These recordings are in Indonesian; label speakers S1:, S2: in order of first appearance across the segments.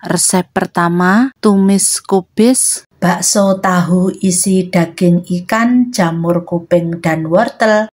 S1: Resep pertama, tumis kubis bakso tahu isi daging ikan, jamur kuping dan wortel.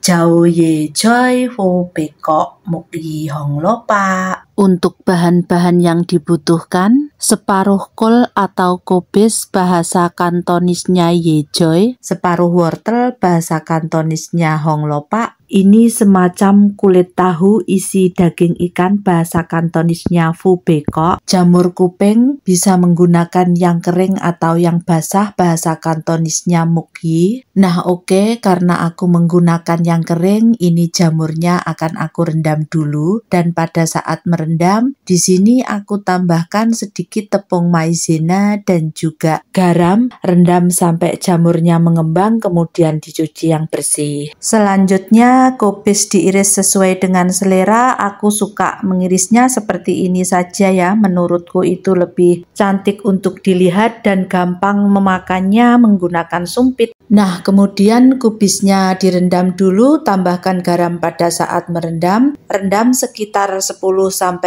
S1: Jao ye joy fu bekok muk yi hong lopa. Untuk bahan-bahan yang dibutuhkan, separuh kol atau kubis bahasa kantonisnya yejoy, separuh wortel bahasa kantonisnya hong lopa. Ini semacam kulit tahu isi daging ikan bahasa kantonisnya fu bekok. Jamur kuping bisa menggunakan yang kering atau yang basah bahasa kantonisnya mukyi. Nah oke, karena aku menggunakan yang kering, ini jamurnya akan aku rendam dulu, dan pada saat merendam, di sini aku tambahkan sedikit tepung maizena dan juga garam, rendam sampai jamurnya mengembang, kemudian dicuci yang bersih. Selanjutnya kubis diiris sesuai dengan selera. Aku suka mengirisnya seperti ini saja ya, menurutku itu lebih cantik untuk dilihat dan gampang memakannya menggunakan sumpit. Nah, kemudian kubisnya direndam dulu, tambahkan garam pada saat merendam. Rendam sekitar 10-15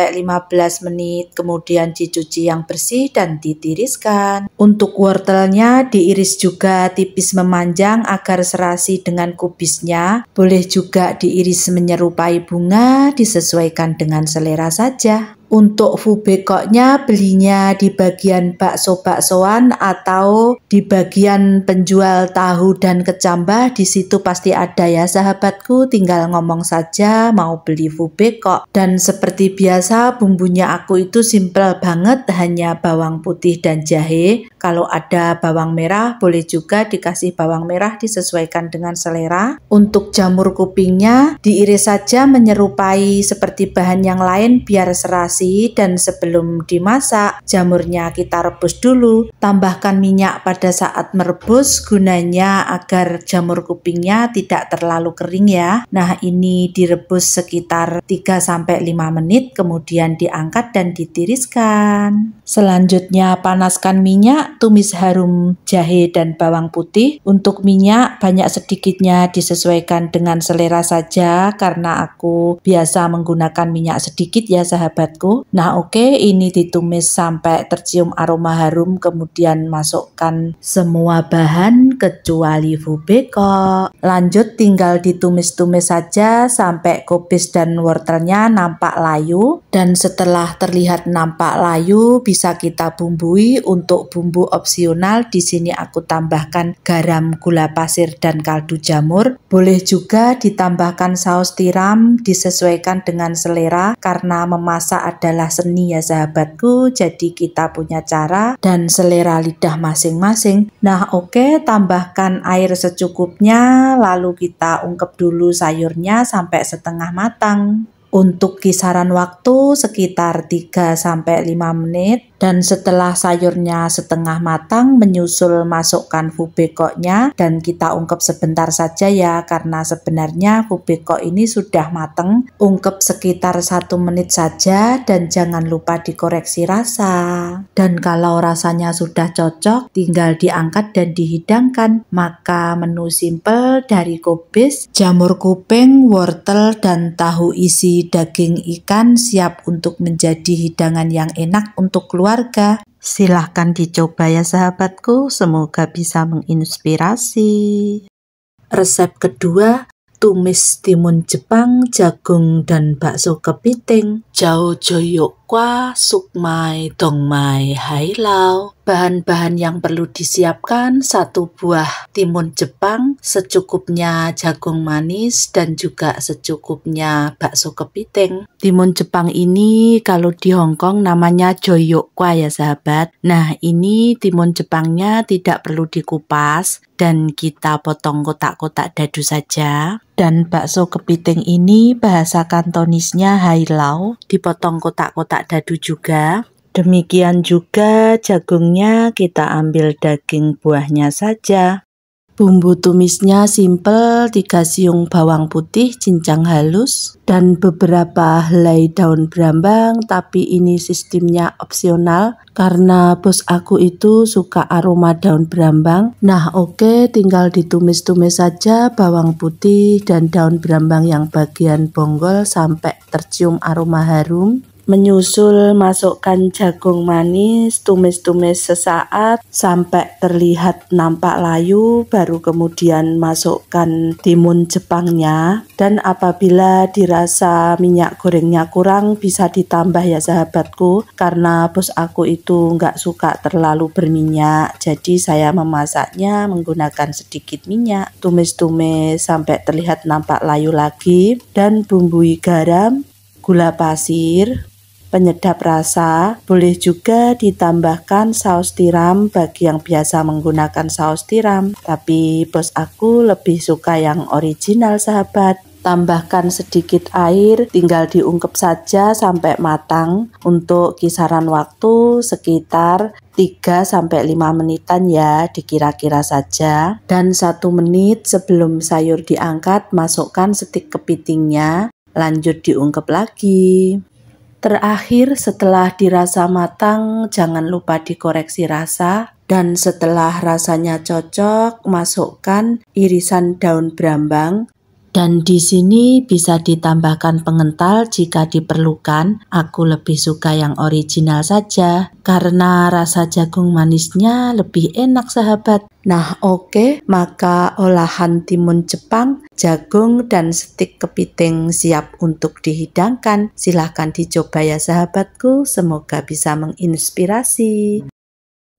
S1: menit, kemudian dicuci yang bersih dan ditiriskan. Untuk wortelnya diiris juga tipis memanjang agar serasi dengan kubisnya. Boleh juga diiris menyerupai bunga, disesuaikan dengan selera saja. Untuk fu bekoknya belinya di bagian bakso-baksoan atau di bagian penjual tahu dan kecambah, di situ pasti ada ya sahabatku, tinggal ngomong saja mau beli fu bekok. Dan seperti biasa bumbunya aku itu simple banget, hanya bawang putih dan jahe. Kalau ada bawang merah boleh juga dikasih bawang merah, disesuaikan dengan selera. Untuk jamur kupingnya diiris saja menyerupai seperti bahan yang lain biar serasi. Dan sebelum dimasak, jamurnya kita rebus dulu. Tambahkan minyak pada saat merebus, gunanya agar jamur kupingnya tidak terlalu kering ya. Nah, ini direbus sekitar 3-5 menit, kemudian diangkat dan ditiriskan. Selanjutnya panaskan minyak, tumis harum jahe dan bawang putih. Untuk minyak banyak sedikitnya disesuaikan dengan selera saja, karena aku biasa menggunakan minyak sedikit ya sahabatku. Nah oke, ini ditumis sampai tercium aroma harum, kemudian masukkan semua bahan kecuali fu bekok. Lanjut tinggal ditumis-tumis saja sampai kubis dan wortelnya nampak layu, dan setelah terlihat nampak layu bisa kita bumbui. Untuk bumbu opsional di sini aku tambahkan garam, gula pasir dan kaldu jamur. Boleh juga ditambahkan saus tiram, disesuaikan dengan selera, karena memasak adalah seni ya sahabatku, jadi kita punya cara dan selera lidah masing-masing. Nah oke, tambahkan air secukupnya, lalu kita ungkep dulu sayurnya sampai setengah matang. Untuk kisaran waktu sekitar 3-5 menit, dan setelah sayurnya setengah matang menyusul masukkan fu bekoknya, dan kita ungkep sebentar saja ya, karena sebenarnya fu bekok ini sudah matang. Ungkep sekitar 1 menit saja dan jangan lupa dikoreksi rasa. Dan kalau rasanya sudah cocok, tinggal diangkat dan dihidangkan. Maka menu simple dari kubis, jamur kuping, wortel dan tahu isi daging ikan siap untuk menjadi hidangan yang enak untuk keluarga. Silahkan dicoba ya sahabatku, semoga bisa menginspirasi. Resep kedua, tumis timun Jepang, jagung dan bakso kepiting. Jao joyok kwa sukmai dongmai hailau. Bahan-bahan yang perlu disiapkan: 1 buah timun Jepang, secukupnya jagung manis dan juga secukupnya bakso kepiting. Timun Jepang ini kalau di Hongkong namanya joyok kwa ya sahabat. Nah ini timun Jepangnya tidak perlu dikupas dan kita potong kotak-kotak dadu saja. Dan bakso kepiting ini bahasa kantonisnya hailau, dipotong kotak-kotak dadu juga. Demikian juga jagungnya kita ambil daging buahnya saja. Bumbu tumisnya simple, 3 siung bawang putih cincang halus dan beberapa helai daun brambang, tapi ini sistemnya opsional karena bos aku itu suka aroma daun brambang. Nah oke, tinggal ditumis-tumis saja bawang putih dan daun brambang yang bagian bonggol sampai tercium aroma harum. Menyusul masukkan jagung manis, tumis-tumis sesaat sampai terlihat nampak layu, baru kemudian masukkan timun Jepangnya. Dan apabila dirasa minyak gorengnya kurang, bisa ditambah ya sahabatku, karena bos aku itu nggak suka terlalu berminyak, jadi saya memasaknya menggunakan sedikit minyak. Tumis-tumis sampai terlihat nampak layu lagi, dan bumbui garam, gula pasir, penyedap rasa. Boleh juga ditambahkan saus tiram bagi yang biasa menggunakan saus tiram, tapi bos aku lebih suka yang original sahabat. Tambahkan sedikit air, tinggal diungkep saja sampai matang. Untuk kisaran waktu sekitar 3-5 menitan ya, dikira-kira saja. Dan 1 menit sebelum sayur diangkat, masukkan stik kepitingnya, lanjut diungkep lagi. Terakhir, setelah dirasa matang, jangan lupa dikoreksi rasa. Dan setelah rasanya cocok, masukkan irisan daun brambang. Dan di sini bisa ditambahkan pengental jika diperlukan. Aku lebih suka yang original saja karena rasa jagung manisnya lebih enak sahabat. Nah oke, maka olahan timun Jepang, jagung, dan stik kepiting siap untuk dihidangkan. Silahkan dicoba ya sahabatku, semoga bisa menginspirasi.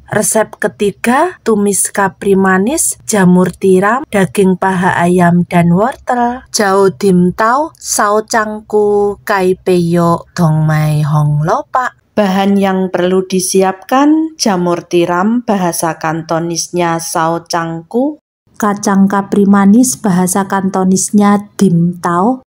S1: Resep ketiga, tumis kapri manis, jamur tiram, daging paha ayam, dan wortel. Jao dim tau, sao cangku, kai peyo, dong mai hong lopak. Bahan yang perlu disiapkan: jamur tiram, bahasa kantonisnya sao cangku; kacang kapri manis, bahasa kantonisnya dim tau.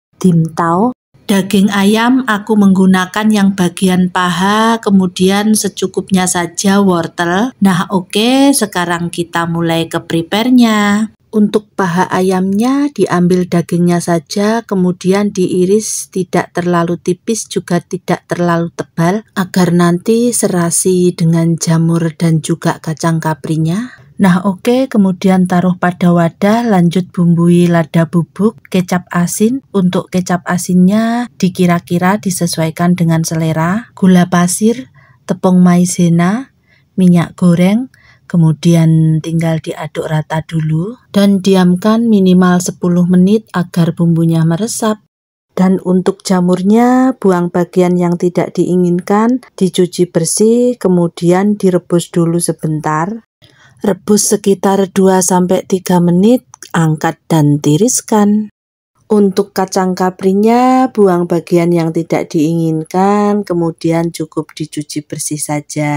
S1: Daging ayam aku menggunakan yang bagian paha, kemudian secukupnya saja wortel. Nah oke, sekarang kita mulai ke prepare-nya. Untuk paha ayamnya diambil dagingnya saja, kemudian diiris tidak terlalu tipis juga tidak terlalu tebal, agar nanti serasi dengan jamur dan juga kacang kaprinya. Nah oke, kemudian taruh pada wadah, lanjut bumbui lada bubuk, kecap asin. Untuk kecap asinnya dikira-kira disesuaikan dengan selera, gula pasir, tepung maizena, minyak goreng, kemudian tinggal diaduk rata dulu dan diamkan minimal 10 menit agar bumbunya meresap. Dan untuk jamurnya, buang bagian yang tidak diinginkan, dicuci bersih, kemudian direbus dulu sebentar. Rebus sekitar 2-3 menit, angkat dan tiriskan. Untuk kacang kaprinya, buang bagian yang tidak diinginkan, kemudian cukup dicuci bersih saja.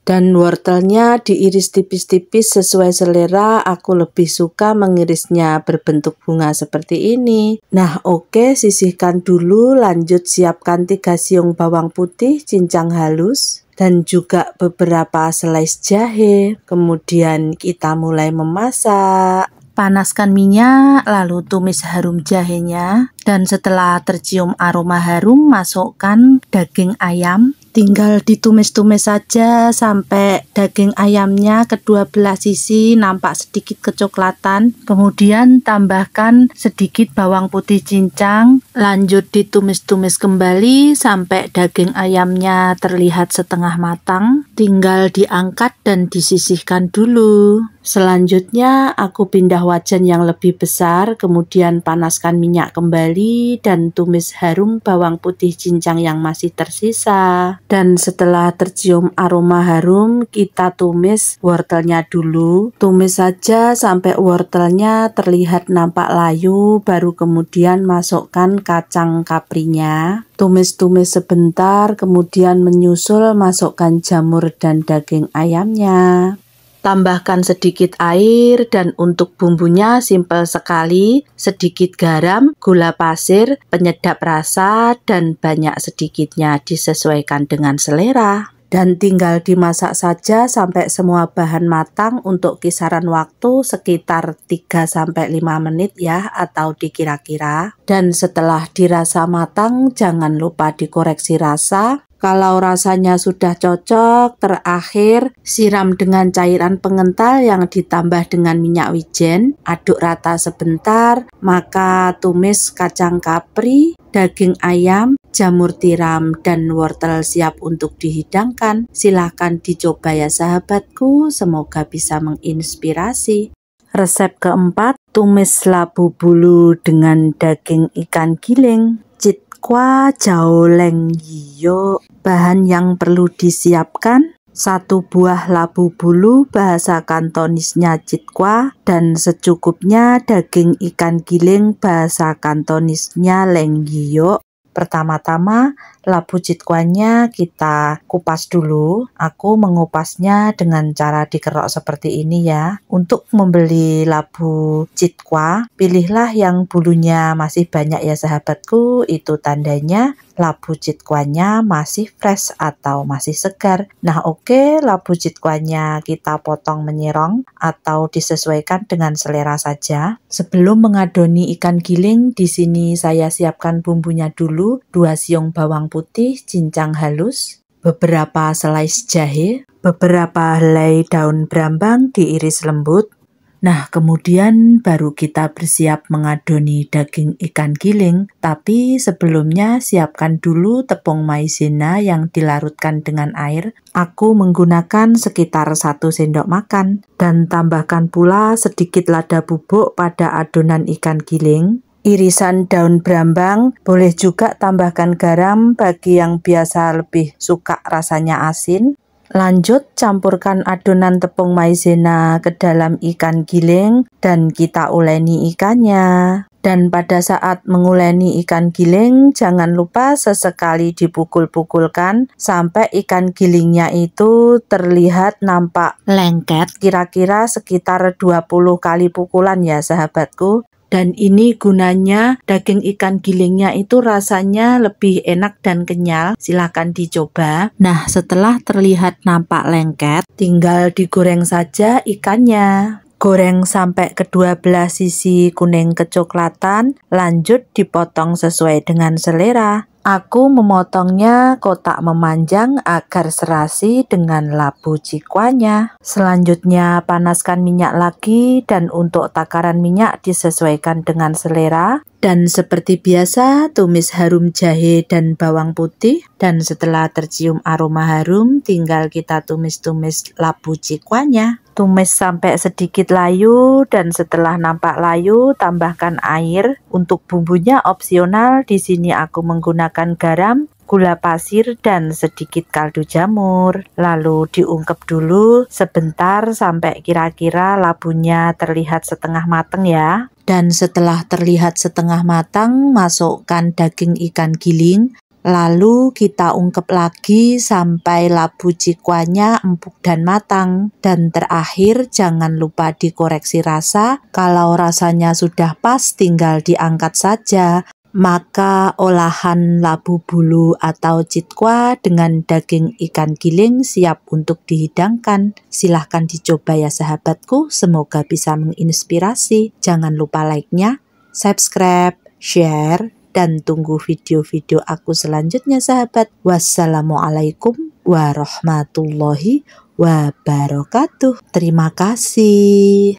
S1: Dan wortelnya diiris tipis-tipis sesuai selera, aku lebih suka mengirisnya berbentuk bunga seperti ini. Nah oke, sisihkan dulu, lanjut siapkan 3 siung bawang putih cincang halus, dan juga beberapa slice jahe. Kemudian kita mulai memasak. Panaskan minyak, lalu tumis harum jahenya, dan setelah tercium aroma harum, masukkan daging ayam. Tinggal ditumis-tumis saja sampai daging ayamnya kedua belah sisi nampak sedikit kecoklatan. Kemudian tambahkan sedikit bawang putih cincang, lanjut ditumis-tumis kembali sampai daging ayamnya terlihat setengah matang. Tinggal diangkat dan disisihkan dulu. Selanjutnya aku pindah wajan yang lebih besar, kemudian panaskan minyak kembali dan tumis harum bawang putih cincang yang masih tersisa. Dan setelah tercium aroma harum, kita tumis wortelnya dulu. Tumis saja sampai wortelnya terlihat nampak layu, baru kemudian masukkan kacang kaprinya. Tumis-tumis sebentar, kemudian menyusul masukkan jamur dan daging ayamnya. Tambahkan sedikit air, dan untuk bumbunya simpel sekali, sedikit garam, gula pasir, penyedap rasa, dan banyak sedikitnya disesuaikan dengan selera. Dan tinggal dimasak saja sampai semua bahan matang untuk kisaran waktu sekitar 3-5 menit ya, atau dikira-kira. Dan setelah dirasa matang, jangan lupa dikoreksi rasa. Kalau rasanya sudah cocok, terakhir siram dengan cairan pengental yang ditambah dengan minyak wijen, aduk rata sebentar, maka tumis kacang kapri, daging ayam, jamur tiram dan wortel siap untuk dihidangkan. Silahkan dicoba ya sahabatku, semoga bisa menginspirasi. Resep keempat, tumis labu bulu dengan daging ikan giling. Jit-kwa jao leng yiyo. Bahan yang perlu disiapkan: 1 buah labu bulu, bahasa kantonisnya jit-kwa, dan secukupnya daging ikan giling, bahasa kantonisnya leng yiyo. Pertama-tama labu jit-kwanya kita kupas dulu. Aku mengupasnya dengan cara dikerok seperti ini ya. Untuk membeli labu jit-kwa, pilihlah yang bulunya masih banyak ya sahabatku. Itu tandanya labu jit-kwanya masih fresh atau masih segar. Nah oke, labu jit-kwanya kita potong menyerong atau disesuaikan dengan selera saja. Sebelum mengadoni ikan giling, di sini saya siapkan bumbunya dulu. 2 siung bawang putih cincang halus, beberapa slice jahe, beberapa helai daun brambang diiris lembut. Nah, kemudian baru kita bersiap mengadoni daging ikan giling, tapi sebelumnya siapkan dulu tepung maizena yang dilarutkan dengan air. Aku menggunakan sekitar 1 sendok makan, dan tambahkan pula sedikit lada bubuk pada adonan ikan giling. Irisan daun brambang, boleh juga tambahkan garam bagi yang biasa lebih suka rasanya asin. Lanjut campurkan adonan tepung maizena ke dalam ikan giling dan kita uleni ikannya. Dan pada saat menguleni ikan giling, jangan lupa sesekali dipukul-pukulkan sampai ikan gilingnya itu terlihat nampak lengket, kira-kira sekitar 20 kali pukulan ya sahabatku. Dan ini gunanya daging ikan gilingnya itu rasanya lebih enak dan kenyal. Silahkan dicoba. Nah, setelah terlihat nampak lengket, tinggal digoreng saja ikannya. Goreng sampai kedua belah sisi kuning kecoklatan, lanjut dipotong sesuai dengan selera. Aku memotongnya kotak memanjang agar serasi dengan labu jit-kwanya. Selanjutnya panaskan minyak lagi dan untuk takaran minyak disesuaikan dengan selera. Dan seperti biasa tumis harum jahe dan bawang putih, dan setelah tercium aroma harum tinggal kita tumis-tumis labu jit-kwanya. Tumis sampai sedikit layu dan setelah nampak layu tambahkan air. Untuk bumbunya opsional, di sini aku menggunakan garam, gula pasir dan sedikit kaldu jamur. Lalu diungkep dulu sebentar sampai kira-kira labunya terlihat setengah matang ya. Dan setelah terlihat setengah matang, masukkan daging ikan giling. Lalu kita ungkep lagi sampai labu jit-kwanya empuk dan matang. Dan terakhir jangan lupa dikoreksi rasa. Kalau rasanya sudah pas tinggal diangkat saja. Maka olahan labu bulu atau jit-kwa dengan daging ikan giling siap untuk dihidangkan. Silahkan dicoba ya sahabatku, semoga bisa menginspirasi. Jangan lupa like-nya, subscribe, share, dan tunggu video-video aku selanjutnya sahabat. Wassalamualaikum warahmatullahi wabarakatuh. Terima kasih.